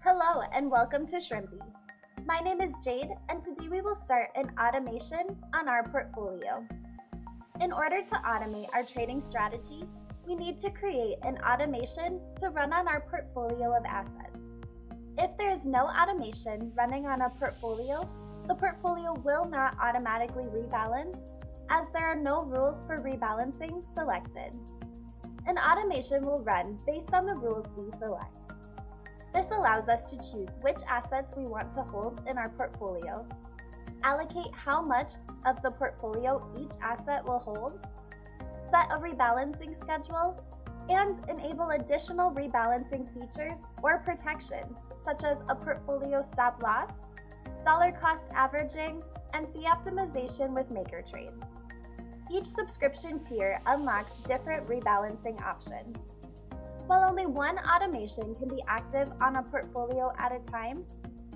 Hello and welcome to Shrimpy. My name is Jade and today we will start an automation on our portfolio. In order to automate our trading strategy, we need to create an automation to run on our portfolio of assets. If there is no automation running on a portfolio, the portfolio will not automatically rebalance as there are no rules for rebalancing selected. An automation will run based on the rules we select. This allows us to choose which assets we want to hold in our portfolio, allocate how much of the portfolio each asset will hold, set a rebalancing schedule, and enable additional rebalancing features or protections such as a portfolio stop loss, dollar cost averaging, and fee optimization with maker trades. Each subscription tier unlocks different rebalancing options. While only one automation can be active on a portfolio at a time,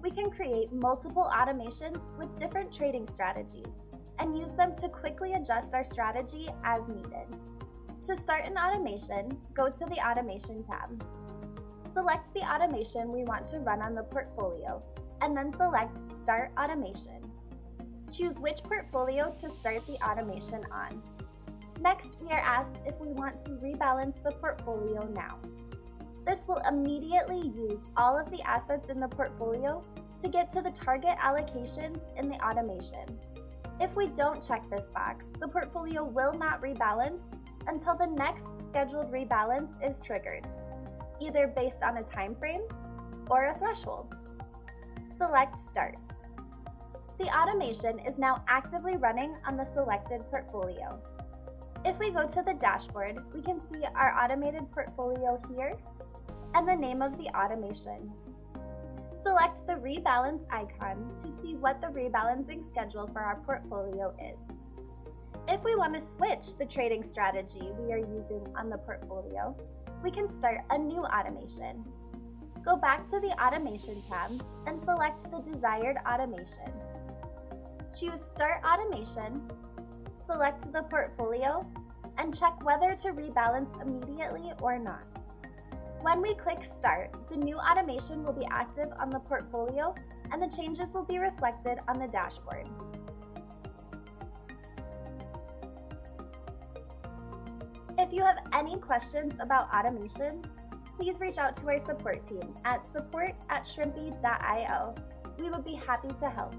we can create multiple automations with different trading strategies and use them to quickly adjust our strategy as needed. To start an automation, go to the Automation tab. Select the automation we want to run on the portfolio, and then select Start Automation. Choose which portfolio to start the automation on. Next, we are asked if we want to rebalance the portfolio now. This will immediately use all of the assets in the portfolio to get to the target allocations in the automation. If we don't check this box, the portfolio will not rebalance until the next scheduled rebalance is triggered, either based on a time frame or a threshold. Select Start. The automation is now actively running on the selected portfolio. If we go to the dashboard, we can see our automated portfolio here and the name of the automation. Select the rebalance icon to see what the rebalancing schedule for our portfolio is. If we want to switch the trading strategy we are using on the portfolio, we can start a new automation. Go back to the Automation tab and select the desired automation. Choose Start Automation, select the portfolio, and check whether to rebalance immediately or not. When we click Start, the new automation will be active on the portfolio and the changes will be reflected on the dashboard. If you have any questions about automation, please reach out to our support team at support@shrimpy.io. We would be happy to help.